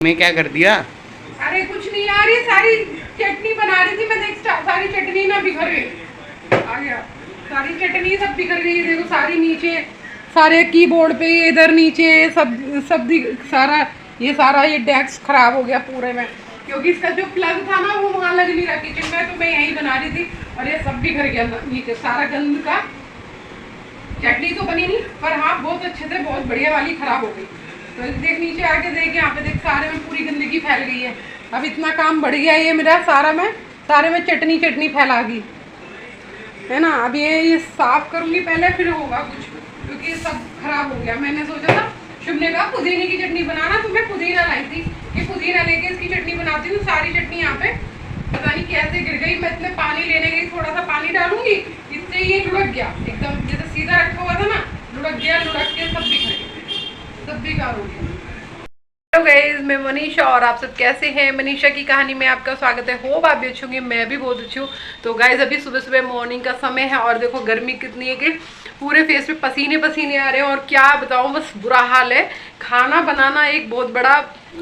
मैं क्या कर दिया? अरे कुछ नहीं यार, ये सारी चटनी बना रही थी मैं, देख सारी चटनी ना बिखर गई। आ गया, सारी चटनी सब बिखर गई। देखो सारी नीचे, सारे कीबोर्ड पे, इधर नीचे सारा ये डेस्क खराब हो गया पूरे में, क्योंकि इसका जो प्लग था ना वो वहाँ लग नहीं रहा किचन में, तो मैं यहीं बना रही थी और ये सब बिखर गया नीचे सारा गंद का। चटनी तो बनी नहीं, पर हाँ बहुत अच्छे से, बहुत बढ़िया वाली खराब हो गई। तो देख नीचे आके देख, यहाँ पे देख सारे में पूरी गंदगी फैल गई है। अब इतना काम बढ़ गया ये मेरा, सारे में चटनी फैला गई है ना। अब ये साफ करूंगी पहले, फिर होगा कुछ, क्योंकि ये सब खराब हो गया। मैंने सोचा था, शुभ ने कहा पुदीने की चटनी बनाना, तो मैं पुदीना लाई थी कि पुदीना लेके इसकी चटनी बनाती हूँ। सारी चटनी यहाँ पे पता नहीं कैसे गिर गई। मैं इतने पानी लेने गई, थोड़ा सा पानी डालूंगी, इससे ये लुढ़क गया एकदम, जैसे सीधा रखा हुआ था ना, लुढ़क के सब बिखर गया, सब बेकार हो गया। हेलो गाइस, मैं मनीषा और आप सब कैसे हैं? मनीषा की कहानी में आपका स्वागत है। होप आप भी अच्छे होंगे, मैं भी बहुत अच्छी हूँ। तो गाइस अभी सुबह सुबह मॉर्निंग का समय है और देखो गर्मी कितनी है कि पूरे फेस पे पसीने पसीने आ रहे हैं। और क्या बताऊँ, बस बुरा हाल है। खाना बनाना एक बहुत बड़ा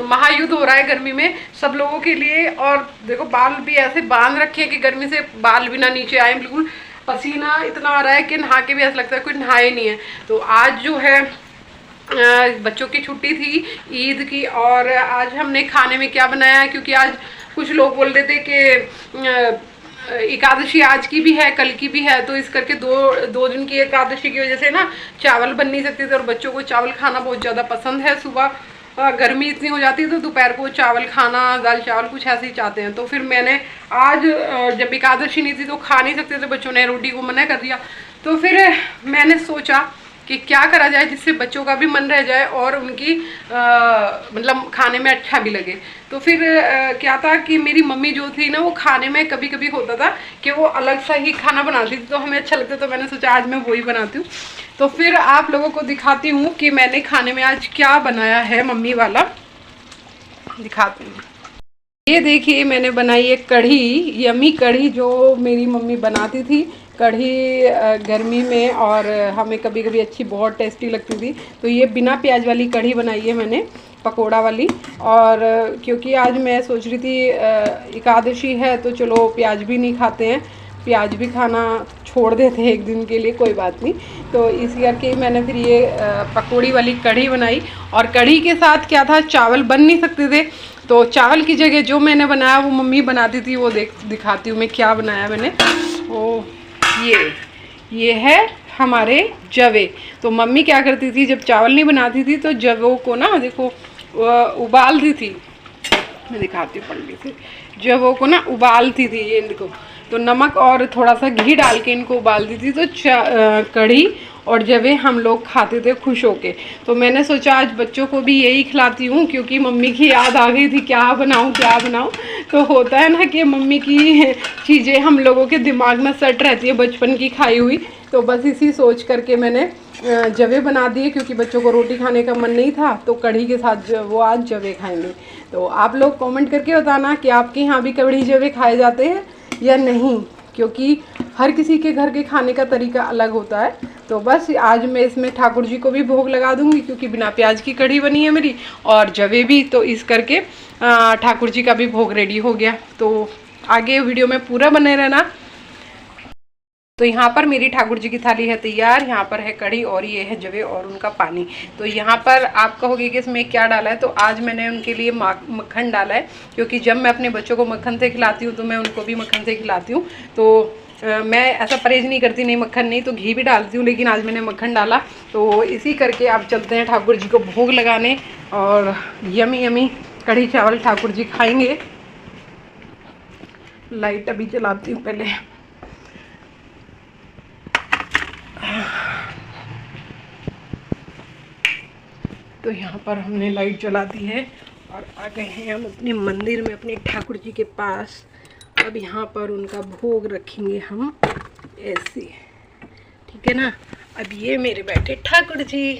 महायुद्ध हो रहा है गर्मी में सब लोगों के लिए। और देखो बाल भी ऐसे बांध रखे हैं कि गर्मी से बाल भी ना नीचे आए, बिल्कुल पसीना इतना आ रहा है कि नहा के भी ऐसा लगता है कुछ नहाए नहीं है। तो आज जो है बच्चों की छुट्टी थी ईद की, और आज हमने खाने में क्या बनाया है, क्योंकि आज कुछ लोग बोल रहे थे कि एकादशी आज की भी है कल की भी है, तो इस करके दो दिन की एकादशी की वजह से ना चावल बन नहीं सकते थे। और बच्चों को चावल खाना बहुत ज़्यादा पसंद है। सुबह गर्मी इतनी हो जाती है तो दोपहर को चावल खाना, दाल चावल कुछ ऐसे ही चाहते हैं। तो फिर मैंने आज, जब एकादशी नहीं थी तो खा नहीं सकते थे बच्चों ने, रोटी को मना कर दिया। तो फिर मैंने सोचा कि क्या करा जाए जिससे बच्चों का भी मन रह जाए और उनकी मतलब खाने में अच्छा भी लगे। तो फिर क्या था कि मेरी मम्मी जो थी ना, वो खाने में कभी कभी होता था कि वो अलग सा ही खाना बनाती थी, तो हमें अच्छा लगता। तो मैंने सोचा आज मैं वही बनाती हूँ। तो फिर आप लोगों को दिखाती हूँ कि मैंने खाने में आज क्या बनाया है, मम्मी वाला दिखाती हूँ। ये देखिए मैंने बनाई है कढ़ी, यमी कढ़ी जो मेरी मम्मी बनाती थी। कढ़ी गर्मी में और हमें कभी कभी अच्छी बहुत टेस्टी लगती थी। तो ये बिना प्याज वाली कढ़ी बनाई है मैंने, पकोड़ा वाली। और क्योंकि आज मैं सोच रही थी एकादशी है तो चलो प्याज भी नहीं खाते हैं, प्याज भी खाना छोड़ देते हैं एक दिन के लिए, कोई बात नहीं। तो इसी करके मैंने फिर ये पकौड़ी वाली कढ़ी बनाई। और कढ़ी के साथ क्या था, चावल बन नहीं सकते थे, तो चावल की जगह जो मैंने बनाया वो मम्मी बनाती थी, वो दिखाती हूँ मैं क्या बनाया मैंने। वो ये है हमारे जवे। तो मम्मी क्या करती थी, जब चावल नहीं बनाती थी तो जवों को ना देखो उबालती थी। मैं दिखाती हूँ पल्ली से, जवों को ना उबालती थी, ये देखो। तो नमक और थोड़ा सा घी डाल के इनको उबालती थी, तो कढ़ी और जवे हम लोग खाते थे खुश होके। तो मैंने सोचा आज बच्चों को भी यही खिलाती हूँ, क्योंकि मम्मी की याद आ गई थी क्या बनाऊँ क्या बनाऊँ। तो होता है ना कि मम्मी की चीज़ें हम लोगों के दिमाग में सेट रहती है बचपन की खाई हुई। तो बस इसी सोच करके मैंने जवे बना दिए, क्योंकि बच्चों को रोटी खाने का मन नहीं था, तो कढ़ी के साथ वो आज जवे खाएंगे। तो आप लोग कमेंट करके बताना कि आपके यहाँ भी कढ़ी जवे खाए जाते हैं या नहीं, क्योंकि हर किसी के घर के खाने का तरीका अलग होता है। तो बस आज मैं इसमें ठाकुर जी को भी भोग लगा दूंगी, क्योंकि बिना प्याज की कढ़ी बनी है मेरी, और जवे भी, तो इस करके ठाकुर जी का भी भोग रेडी हो गया। तो आगे वीडियो में पूरा बने रहना। तो यहाँ पर मेरी ठाकुर जी की थाली है तैयार, यहाँ पर है कढ़ी और ये है जवे और उनका पानी। तो यहाँ पर आप कहोगे कि इसमें क्या डाला है, तो आज मैंने उनके लिए मक्खन डाला है, क्योंकि जब मैं अपने बच्चों को मक्खन से खिलाती हूँ तो मैं उनको भी मक्खन से खिलाती हूँ। तो मैं ऐसा परहेज नहीं करती, नहीं मक्खन नहीं तो घी भी डालती हूँ, लेकिन आज मैंने मक्खन डाला। तो इसी करके आप चलते हैं ठाकुर जी को भोग लगाने, और यमी यमी कढ़ी चावल ठाकुर जी खाएँगे। लाइट अभी जलाती हूँ पहले। तो यहाँ पर हमने लाइट जला दी है और आ गए हैं हम अपने मंदिर में, अपने ठाकुर जी के पास। अब यहाँ पर उनका भोग रखेंगे हम ऐसे, ठीक है ना। अब ये मेरे बैठे ठाकुर जी,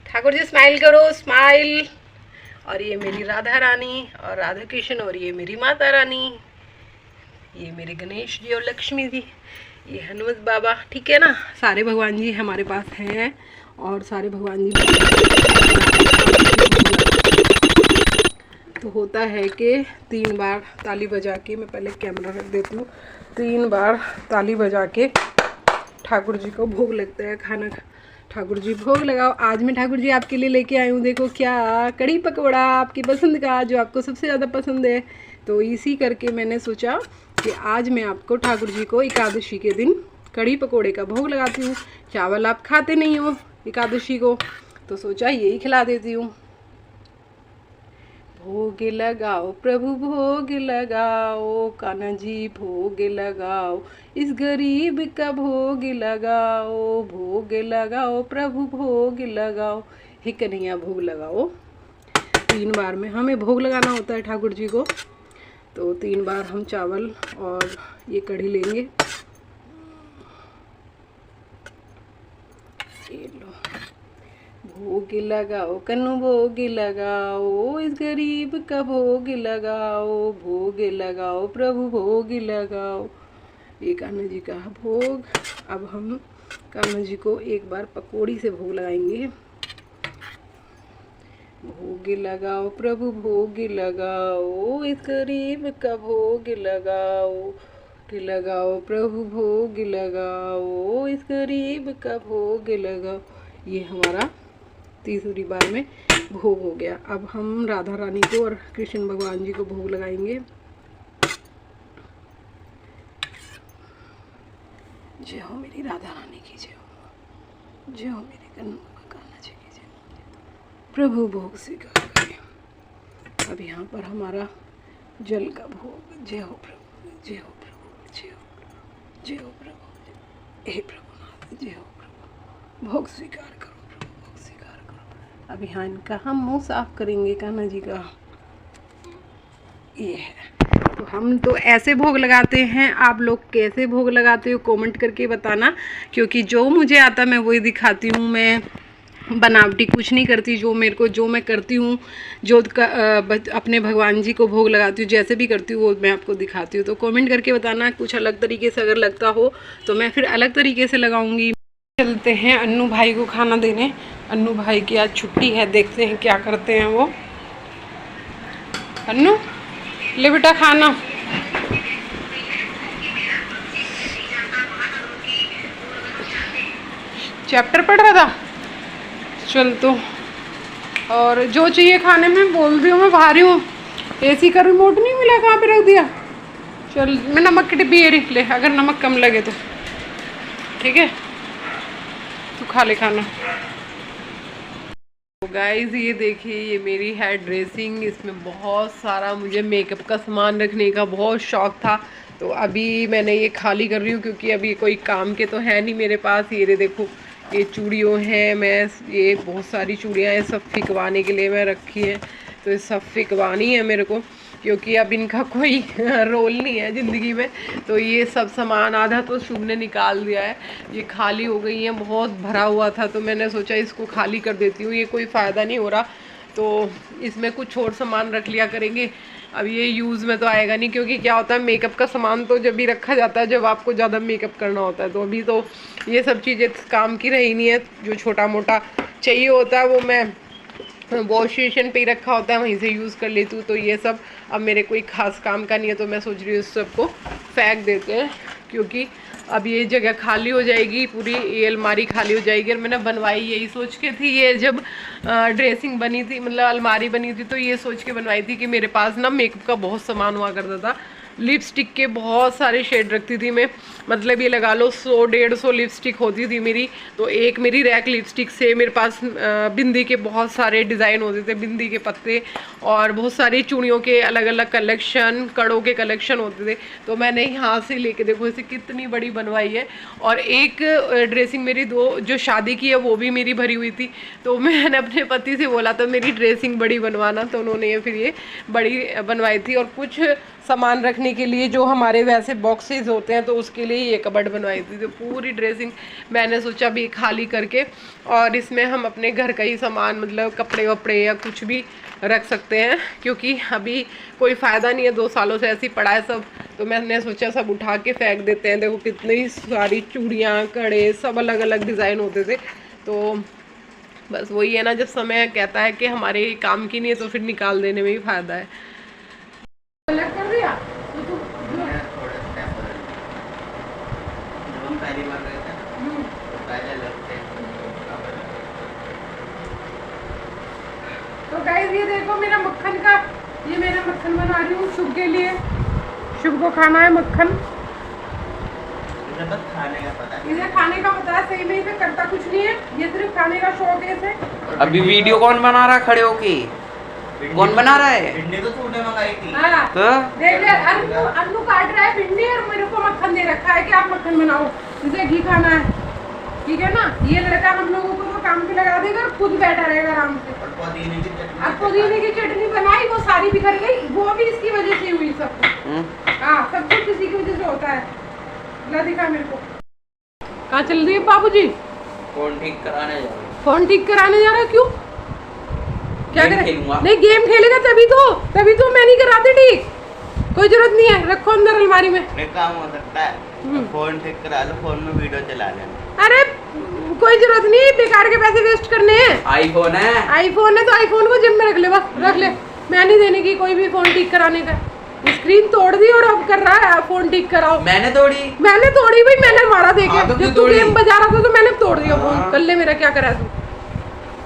ठाकुर जी स्माइल करो, स्माइल। और ये मेरी राधा रानी और राधा कृष्ण, और ये मेरी माता रानी, ये मेरे गणेश जी और लक्ष्मी जी, ये हनुमत बाबा, ठीक है ना। सारे भगवान जी हमारे पास हैं, और सारे भगवान जी तो होता है कि 3 बार ताली बजा के, मैं पहले कैमरा रख देती हूँ, 3 बार ताली बजा के ठाकुर जी को भोग लगता है। खाना ठाकुर जी भोग लगाओ। आज मैं ठाकुर जी आपके लिए लेके आई हूँ, देखो क्या, कड़ी पकौड़ा आपकी पसंद का, जो आपको सबसे ज़्यादा पसंद है। तो इसी करके मैंने सोचा कि आज मैं आपको ठाकुर जी को एकादशी के दिन कड़ी पकौड़े का भोग लगाती हूँ। चावल आप खाते नहीं हो एकादशी को, तो सोचा यही खिला देती हूँ। भोग लगाओ प्रभु भोग लगाओ, कान्हा जी भोग लगाओ, इस गरीब का भोग लगाओ, भोग लगाओ प्रभु भोग लगाओ, हे कन्हैया भोग लगाओ। 3 बार में हमें भोग लगाना होता है ठाकुर जी को। तो 3 बार हम चावल और ये कढ़ी लेंगे। ये लो, भोग लगाओ कन्नू भोग लगाओ, इस गरीब का भोग लगाओ, भोग लगाओ प्रभु भोग लगाओ। ये कान्हा जी का भोग। अब हम कान्हा जी को एक बार पकौड़ी से भोग लगाएंगे। भोग लगाओ प्रभु भोग लगाओ, इस गरीब का भोग लगाओ, लगाओ प्रभु भोग लगाओ, इस गरीब का भोग लगाओ। ये हमारा तीसरी बार में भोग हो गया। अब हम राधा रानी को और कृष्ण भगवान जी को भोग लगाएंगे। जय हो मेरी राधा रानी की जय हो, जय हो मेरे कान्हा जी की जय। प्रभु भोग स्वीकार करें। अब यहाँ पर हमारा जल का भोग। जय हो प्रभु, जय हो प्रभु, जय हो प्रभु, जय हो प्रभु, हे प्रभुनाथ जय हो प्रभु। भोग स्वीकार करो प्रभु, भोग स्वीकार करो। अब यहाँ इनका हम मुंह साफ करेंगे कान्हा जी का। ये है, तो हम तो ऐसे भोग लगाते हैं। आप लोग कैसे भोग लगाते हो कमेंट करके बताना, क्योंकि जो मुझे आता मैं वही दिखाती हूँ। मैं बनावटी कुछ नहीं करती। जो मैं करती हूँ, जो अपने भगवान जी को भोग लगाती हूँ, जैसे भी करती हूँ वो मैं आपको दिखाती हूँ। तो कमेंट करके बताना, कुछ अलग तरीके से अगर लगता हो तो मैं फिर अलग तरीके से लगाऊंगी। चलते हैं अन्नू भाई को खाना देने। अन्नू भाई की आज छुट्टी है, देखते हैं क्या करते हैं वो। अन्नू ले बेटा खाना। चैप्टर पढ़ रहा था, चल तो। और जो चाहिए खाने में बोल रही हूँ, मैं बाहर हूँ। एसी का रिमोट नहीं मिला, कहाँ पे रख दिया। चल मैं नमक की डिब्बी ये ले, अगर नमक कम लगे तो ठीक है, तू खा ले खाना। तो गाइस ये देखिए, ये मेरी है ड्रेसिंग। इसमें बहुत सारा मुझे मेकअप का सामान रखने का बहुत शौक था, तो अभी मैंने ये खाली कर रही हूँ क्योंकि अभी कोई काम के तो है नहीं मेरे पास। ये देखो, ये चूड़ियों हैं, मैं ये बहुत सारी चूड़ियाँ हैं, सब फिकवाने के लिए मैं रखी है। तो ये सब फिकवानी है मेरे को, क्योंकि अब इनका कोई रोल नहीं है ज़िंदगी में। तो ये सब सामान आधा तो शुभ ने निकाल दिया है, ये खाली हो गई है। बहुत भरा हुआ था तो मैंने सोचा इसको खाली कर देती हूँ, ये कोई फ़ायदा नहीं हो रहा। तो इसमें कुछ और सामान रख लिया करेंगे। अब ये यूज़ में तो आएगा नहीं, क्योंकि क्या होता है मेकअप का सामान तो जब भी रखा जाता है जब आपको ज़्यादा मेकअप करना होता है। तो अभी तो ये सब चीज़ें काम की रही नहीं है। जो छोटा मोटा चाहिए होता है वो मैं वॉश बेसिन पे ही रखा होता है, वहीं से यूज़ कर लेती हूँ। तो ये सब अब मेरे कोई ख़ास काम का नहीं है, तो मैं सोच रही हूँ इस सबको फेंक देते हैं, क्योंकि अब ये जगह खाली हो जाएगी, पूरी ये अलमारी खाली हो जाएगी। और मैंने बनवाई यही सोच के थी, ये जब ड्रेसिंग बनी थी, मतलब अलमारी बनी थी, तो ये सोच के बनवाई थी कि मेरे पास ना मेकअप का बहुत सामान हुआ करता था। लिपस्टिक के बहुत सारे शेड रखती थी मैं, मतलब ये लगा लो 100-150 लिपस्टिक होती थी मेरी। तो एक मेरी रैक लिपस्टिक से मेरे पास बिंदी के बहुत सारे डिज़ाइन होते थे, बिंदी के पत्ते, और बहुत सारी चूड़ियों के अलग अलग कलेक्शन, कड़ों के कलेक्शन होते थे। तो मैंने यहाँ से लेके देखो इसे कितनी बड़ी बनवाई है। और एक ड्रेसिंग मेरी जो शादी की है वो भी मेरी भरी हुई थी। तो मैंने अपने पति से बोला था मेरी ड्रेसिंग बड़ी बनवाना, तो उन्होंने फिर ये बड़ी बनवाई थी। और कुछ सामान रखने के लिए जो हमारे वैसे बॉक्सेस होते हैं, तो उसके लिए ये कबर्ड बनवाई थी। तो पूरी ड्रेसिंग मैंने सोचा भी खाली करके, और इसमें हम अपने घर का ही सामान, मतलब कपड़े वपड़े या कुछ भी रख सकते हैं, क्योंकि अभी कोई फ़ायदा नहीं है, 2 सालों से ऐसे ही पड़ा है सब। तो मैंने सोचा सब उठा के फेंक देते हैं। देखो कितनी सारी चूड़ियाँ, कड़े, सब अलग अलग डिज़ाइन होते थे। तो बस वही है ना, जब समय कहता है कि हमारे काम की नहीं है तो फिर निकाल देने में ही फायदा है। अलग कर दिया तो तू जब हम पहली बार गए थे तो पहले लगते तो गाइस ये देखो मेरा मक्खन का, ये मेरा मक्खन बना रही हूँ शुभ के लिए। शुभ को खाना है मक्खन, इसे बस खाने का पता है। इसे खाने का पता है, सही में इसे करता कुछ नहीं है, ये सिर्फ खाने का शौक है इसे। अभी वीडियो कौन बना रहा है खड़े होके? कौन बना रहा है? भिंडी तो तूने मंगाई थी। हाँ तो देख ले, अन्नू काट रहा है भिंडी और मेरे को मक्खन दे रखा है कि आप मक्खन बनाओ, इसे घी खाना है, ठीक है ना। ये लड़का हम लोगों को तो काम पे लगा देगा और खुद बैठा रहेगा आराम से। और पुदीने की चटनी, अब पुदीने की चटनी बनाई, वो सारी बिखर गई, वो भी इसकी वजह से हुई सब कुछ। हाँ सब कुछ इसी की वजह से होता है। ला दिखा मेरे को, कहाँ चल रही है बाबूजी? फोन ठीक कराने जा रहा हूँ। फोन ठीक कराने जा रहा है, क्यों? क्या गेम करे? खेलूंगा। नहीं गेम खेलेगा तभी तो मैं नहीं कराती ठीक, कोई जरूरत नहीं है, रखो अंदर अलमारी में। एक काम हो सकता है, फोन ठीक करा लो, फोन में वीडियो चला लेना। अरे कोई जरूरत नहीं, बेकार के पैसे वेस्ट करने हैं। आईफोन है, आईफोन है तो आईफोन को जिम में रख ले, बस रख ले। मैं नहीं देने की कोई भी फोन ठीक कराने का। स्क्रीन तोड़ दी और अब कर रहा है फोन ठीक कराओ। मैंने तोड़ी भाई, मैंने मारा देखे। हाँ, तो जब तू तोड़ी। गेम बजा रहा था तो मैंने तोड़ दिया फोन। हाँ। कर ले मेरा, क्या करा तू?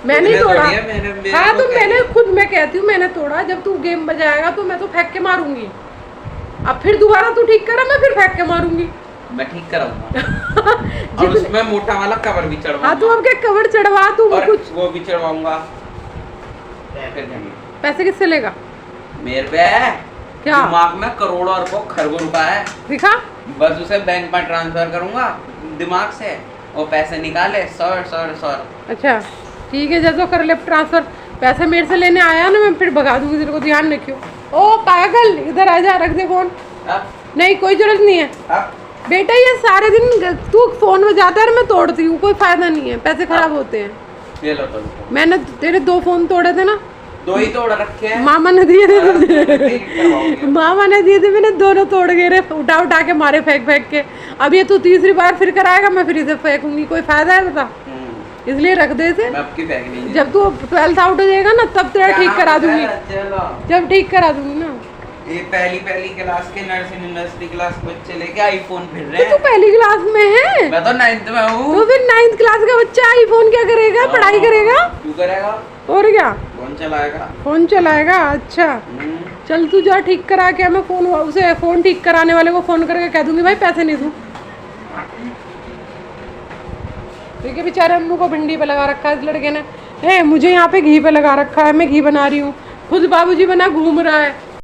मैंने ही तूने तोड़ा। तोड़ी है, मेरे हाँ को तो कह मैंने दिया। खुद, मैं कहती हूँ मैंने तोड़ा। जब तू गेम बजाएगा तो मैं तो फेंक के मारूंगी। अब फिर दोबारा तू ठीक करा, मैं फिर फेंक के मारूंगी। मैं ठीक कराऊंगा और उसमें मोटा वाला कवर भी चढ़वाऊंगा। हाँ तू अब क्या कवर चढ़वा, तू और कुछ वो भी चढ़वाऊंगा। फिर जाएंगे। पैसे किससे लेगा? मेरे पे क्या? दिमाग में करोड़ों और खरबों रुपया है, दिखा। बस उसे बैंक में ट्रांसफर करूंगा दिमाग से, वो पैसे निकाले सर। अच्छा ठीक है, जैसे कर ले ट्रांसफर। पैसे मेरे से लेने आया ना, मैं फिर भगा दूंगी तेरे को, ध्यान रखियो। ओ पागल, इधर आ जा, रख दे फोन। अब नहीं कोई जरूरत नहीं है बेटा, ये सारे दिन तू फोन बजाता है और मैं तोड़ती हूँ, कोई फायदा नहीं है, पैसे खराब होते हैं। ये लो तो मैंने तेरे 2 फोन तोड़े थे ना, 2 ही तोड़ रखे हैं। मामा ने दिए थे करवाओगे। मामा ने दिए थे, मैंने दोनों तोड़ गए रे, उठा के मारे फेंक के। अब ये तू तीसरी बार फिर कराएगा, मैं फिर इसे फेंकूंगी, कोई फायदा है बता? इसलिए रख दे इसे। मैं आपकी फेंक नहीं। जब तू 12th आउट हो जाएगा ना, तब तेरा ठीक करा दूंगी। चलो जब ठीक करा दूंगी ना। ये पहली क्लास के नर्सरी क्लास के बच्चे लेके आईफोन फिर तो रहे तू हैं। पहली क्लास में है, मैं तो 9th में हूँ। तो फिर 9th क्लास का बच्चा आईफोन क्या करेगा? पढ़ाई करेगा तू करेगा, और क्या? कौन चलाएगा? फोन चलाएगा। अच्छा चल तू जा ठीक करा के, मैं फोन उसे फोन ठीक कराने वाले को फोन करके कह दूंगी भाई पैसे नहीं दूं। ठीक है, बेचारे अम्मू को भिंडी पे लगा रखा है इस लड़के ने। मुझे यहाँ पे घी पे लगा रखा है, मैं घी बना रही हूँ, खुद बाबूजी बना घूम रहा है।